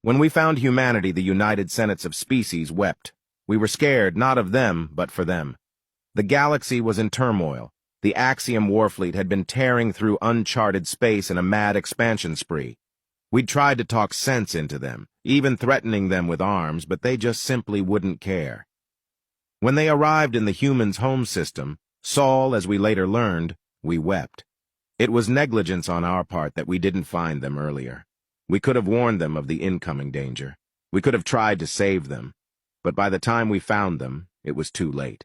When we found humanity, the United Senates of Species wept. We were scared, not of them, but for them. The galaxy was in turmoil. The Axiom Warfleet had been tearing through uncharted space in a mad expansion spree. We'd tried to talk sense into them, even threatening them with arms, but they just simply wouldn't care. When they arrived in the humans' home system, Sol, as we later learned, we wept. It was negligence on our part that we didn't find them earlier. We could have warned them of the incoming danger. We could have tried to save them. But by the time we found them, it was too late.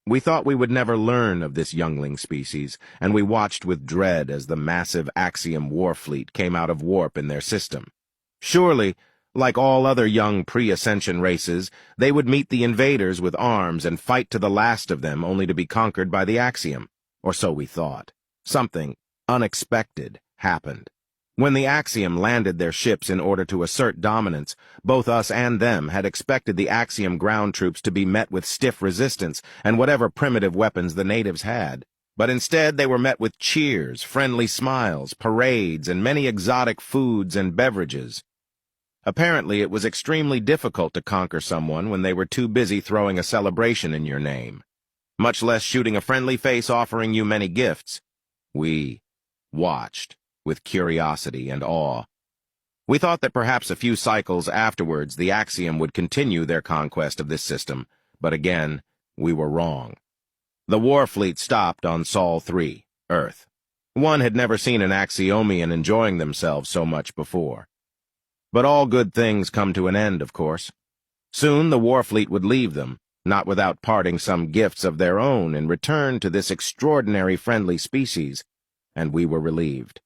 We thought we would never learn of this youngling species, and we watched with dread as the massive Axiom Warfleet came out of warp in their system. Surely, like all other young pre-ascension races, they would meet the invaders with arms and fight to the last of them, only to be conquered by the Axiom. Or so we thought. Something unexpected happened. When the Axiom landed their ships in order to assert dominance, both us and them had expected the Axiom ground troops to be met with stiff resistance and whatever primitive weapons the natives had. But instead they were met with cheers, friendly smiles, parades, and many exotic foods and beverages. Apparently it was extremely difficult to conquer someone when they were too busy throwing a celebration in your name, much less shooting a friendly face offering you many gifts. We watched with curiosity and awe. We thought that perhaps a few cycles afterwards the Axiom would continue their conquest of this system, but again, we were wrong. The Warfleet stopped on Sol 3, Earth. One had never seen an Axiomian enjoying themselves so much before. But all good things come to an end, of course. Soon the Warfleet would leave them, not without parting some gifts of their own in return to this extraordinary friendly species, and we were relieved.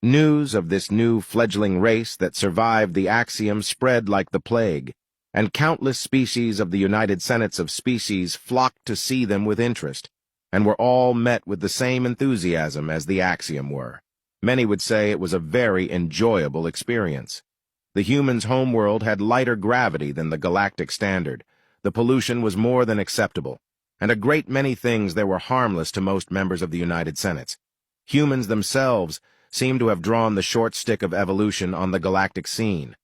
News of this new fledgling race that survived the Axiom spread like the plague, and countless species of the United Senates of Species flocked to see them with interest, and were all met with the same enthusiasm as the Axiom were. Many would say it was a very enjoyable experience. The humans' homeworld had lighter gravity than the galactic standard. The pollution was more than acceptable, and a great many things there were harmless to most members of the United Senates. Humans themselves seem to have drawn the short stick of evolution on the galactic scene.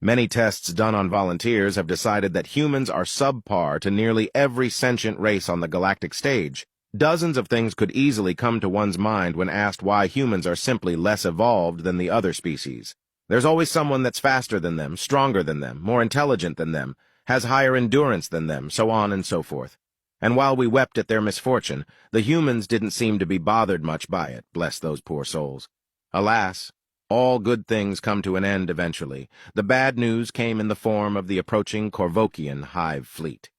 Many tests done on volunteers have decided that humans are subpar to nearly every sentient race on the galactic stage. Dozens of things could easily come to one's mind when asked why humans are simply less evolved than the other species. There's always someone that's faster than them, stronger than them, more intelligent than them, has higher endurance than them, so on and so forth. And while we wept at their misfortune, the humans didn't seem to be bothered much by it, bless those poor souls. Alas, all good things come to an end eventually. The bad news came in the form of the approaching Corvokian hive fleet.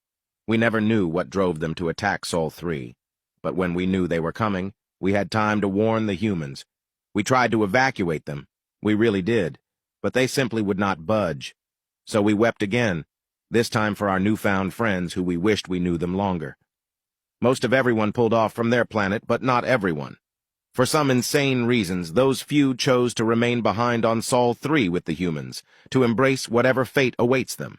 We never knew what drove them to attack Sol 3, but when we knew they were coming, we had time to warn the humans. We tried to evacuate them. We really did, but they simply would not budge. So we wept again, this time for our newfound friends who we wished we knew them longer. Most of everyone pulled off from their planet, but not everyone. For some insane reasons, those few chose to remain behind on Sol 3 with the humans, to embrace whatever fate awaits them.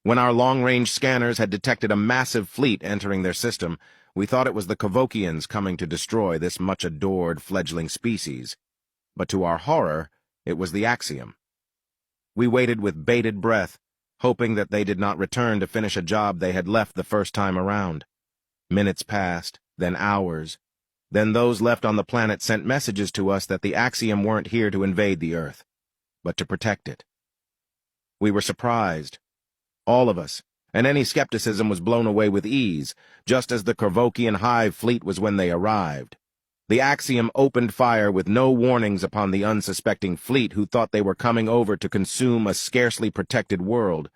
When our long-range scanners had detected a massive fleet entering their system, we thought it was the Corvokians coming to destroy this much-adored fledgling species. But to our horror, it was the Axiom. We waited with bated breath, hoping that they did not return to finish a job they had left the first time around. Minutes passed, then hours. Then those left on the planet sent messages to us that the Axiom weren't here to invade the Earth, but to protect it. We were surprised, all of us, and any skepticism was blown away with ease, just as the Corvokian hive fleet was when they arrived. The Axiom opened fire with no warnings upon the unsuspecting fleet who thought they were coming over to consume a scarcely protected world.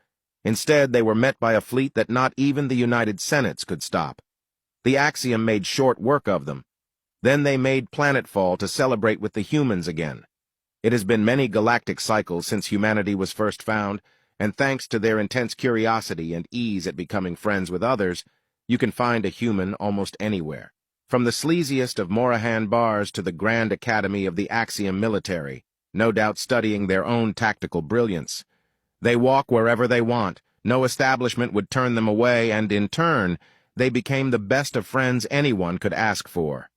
Instead, they were met by a fleet that not even the United Senates could stop. The Axiom made short work of them. Then they made planetfall to celebrate with the humans again. It has been many galactic cycles since humanity was first found, and thanks to their intense curiosity and ease at becoming friends with others, you can find a human almost anywhere. From the sleaziest of Morahan bars to the Grand Academy of the Axiom military, no doubt studying their own tactical brilliance. They walk wherever they want, no establishment would turn them away, and in turn, they became the best of friends anyone could ask for.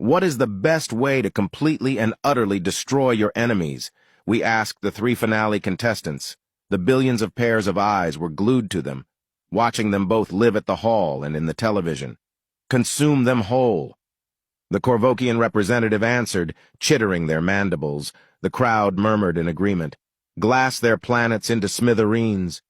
What is the best way to completely and utterly destroy your enemies? We asked the 3 finale contestants. The billions of pairs of eyes were glued to them, watching them both live at the hall and in the television. Consume them whole. The Korvokian representative answered, chittering their mandibles. The crowd murmured in agreement. Glass their planets into smithereens.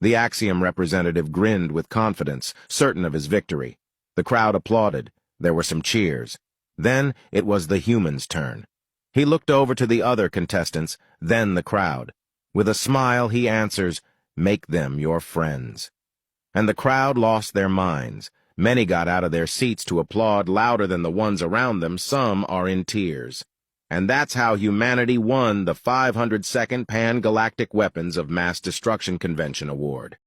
The Axiom representative grinned with confidence, certain of his victory. The crowd applauded. There were some cheers. Then it was the human's turn. He looked over to the other contestants, then the crowd. With a smile, he answers, "Make them your friends." And the crowd lost their minds. Many got out of their seats to applaud louder than the ones around them. Some are in tears. And that's how humanity won the 502nd Pan-Galactic Weapons of Mass Destruction Convention Award.